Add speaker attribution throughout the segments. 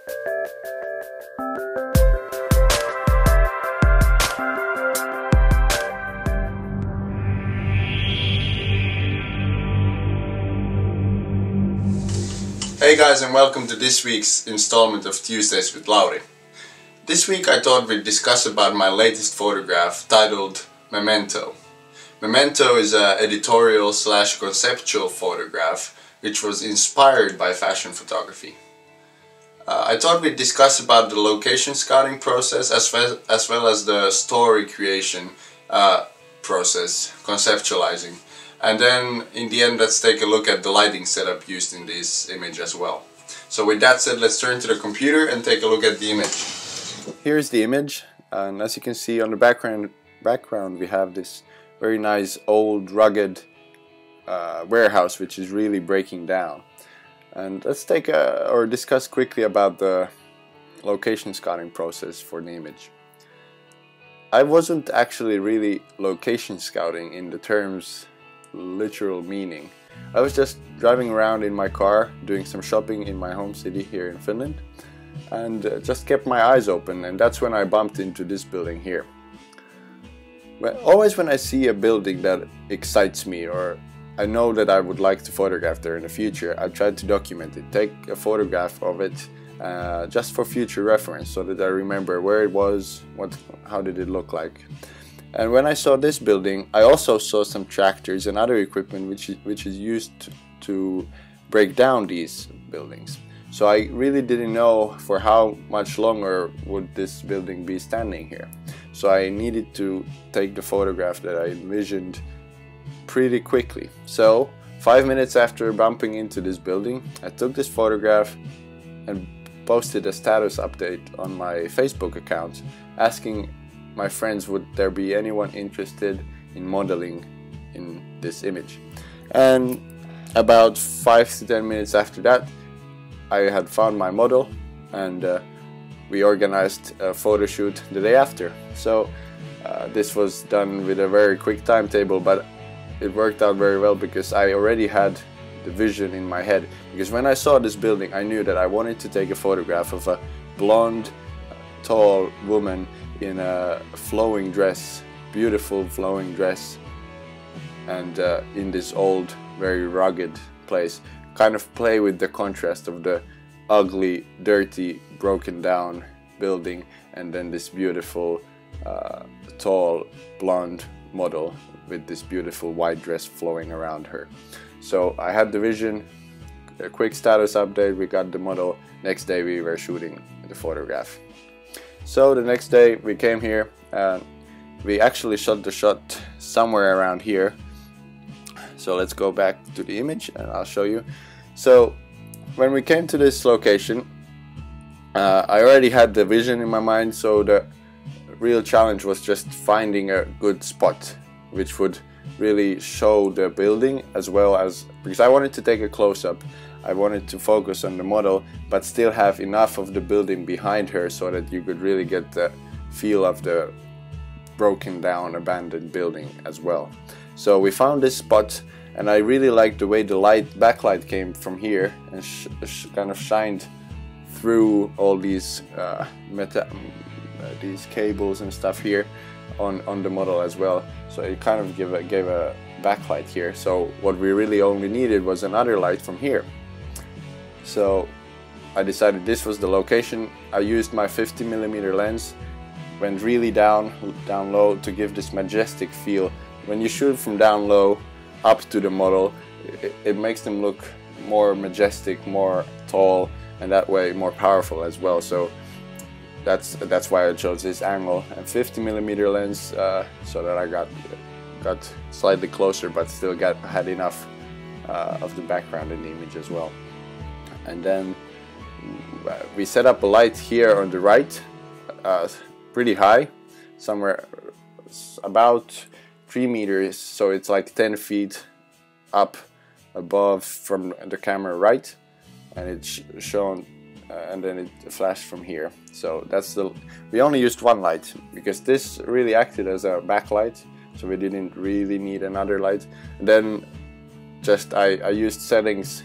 Speaker 1: Hey guys, and welcome to this week's installment of Tuesdays with Lauri. This week I thought we'd discuss about my latest photograph titled Memento. Memento is an editorial / conceptual photograph which was inspired by fashion photography. I thought we'd discuss about the location scouting process as well as the story creation process, conceptualizing. And then in the end, let's take a look at the lighting setup used in this image as well. So with that said, let's turn to the computer and take a look at the image.
Speaker 2: Here's the image, and as you can see on the background we have this very nice old rugged warehouse which is really breaking down. And let's discuss quickly about the location scouting process for the image. I wasn't actually really location scouting in the terms literal meaning. I was just driving around in my car doing some shopping in my home city here in Finland, and just kept my eyes open, and that's when I bumped into this building here. Always when I see a building that excites me or I know that I would like to photograph there in the future, I try to document it, take a photograph of it just for future reference so that I remember where it was, how did it look like. And when I saw this building, I also saw some tractors and other equipment which is used to break down these buildings. So I really didn't know for how much longer would this building be standing here. So I needed to take the photograph that I envisioned pretty quickly. So 5 minutes after bumping into this building, I took this photograph and posted a status update on my Facebook account asking my friends would there be anyone interested in modeling in this image. And about 5 to 10 minutes after that, I had found my model, and we organized a photo shoot the day after. So this was done with a very quick timetable, but it worked out very well because I already had the vision in my head. Because when I saw this building, I knew that I wanted to take a photograph of a blonde, tall woman in a flowing dress, beautiful flowing dress, and in this old, very rugged place. Kind of play with the contrast of the ugly, dirty, broken down building and then this beautiful, tall, blonde model with this beautiful white dress flowing around her. So I had the vision, a quick status update, we got the model. Next day we were shooting the photograph. So the next day we came here and we actually shot the shot somewhere around here. So let's go back to the image and I'll show you. So when we came to this location, I already had the vision in my mind, so the real challenge was just finding a good spot which would really show the building as well as, because I wanted to take a close-up. I wanted to focus on the model but still have enough of the building behind her so that you could really get the feel of the broken down abandoned building as well. So we found this spot, and I really liked the way the backlight came from here and kind of shined through all these these cables and stuff here on the model as well. So it kind of gave a backlight here. So what we really only needed was another light from here. So I decided this was the location. I used my 50mm lens, went really down low to give this majestic feel. When you shoot from down low up to the model, it makes them look more majestic, more tall, and that way more powerful as well. So that's why I chose this angle and 50mm lens, so that I got slightly closer but still had enough of the background in the image as well. And then we set up a light here on the right, pretty high, somewhere about 3 meters, so it's like 10 feet up above from the camera right, and it's shown and then it flashed from here. So we only used one light because this really acted as a backlight, so we didn't really need another light. And then just I used settings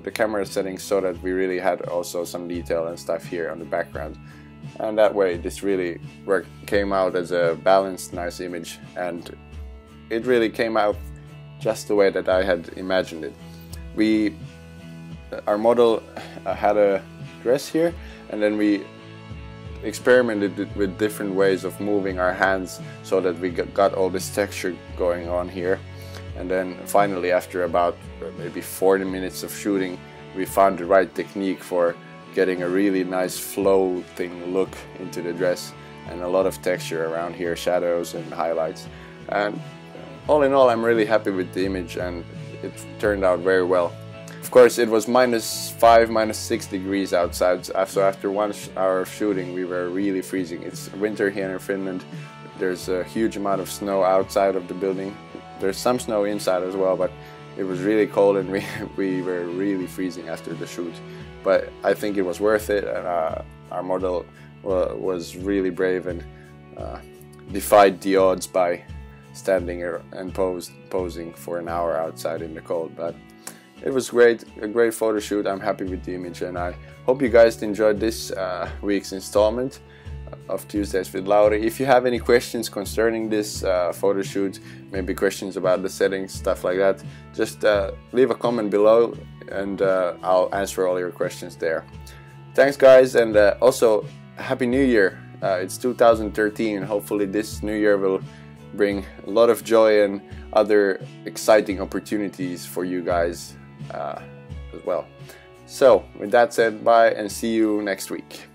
Speaker 2: the camera settings so that we really had also some detail and stuff here on the background, and that way this really came out as a balanced, nice image, and it really came out just the way that I had imagined it. Our model had a dress here, and then we experimented with different ways of moving our hands so that we got all this texture going on here. And then finally, after about maybe 40 minutes of shooting, we found the right technique for getting a really nice floating look into the dress, and a lot of texture around here, shadows and highlights. And all in all, I'm really happy with the image, and it turned out very well. Of course, it was -5, -6 degrees outside, so after 1 hour of shooting we were really freezing. It's winter here in Finland. There's a huge amount of snow outside of the building. There's some snow inside as well, but it was really cold, and we were really freezing after the shoot. But I think it was worth it, and our model was really brave and defied the odds by standing and posing for an hour outside in the cold. But it was great, a great photo shoot. I'm happy with the image, and I hope you guys enjoyed this week's installment of Tuesdays with Lauri. If you have any questions concerning this photo shoot, maybe questions about the settings, stuff like that, just leave a comment below, and I'll answer all your questions there. Thanks guys, and also Happy New Year. It's 2013, hopefully this new year will bring a lot of joy and other exciting opportunities for you guys as well. So with that said, bye and see you next week.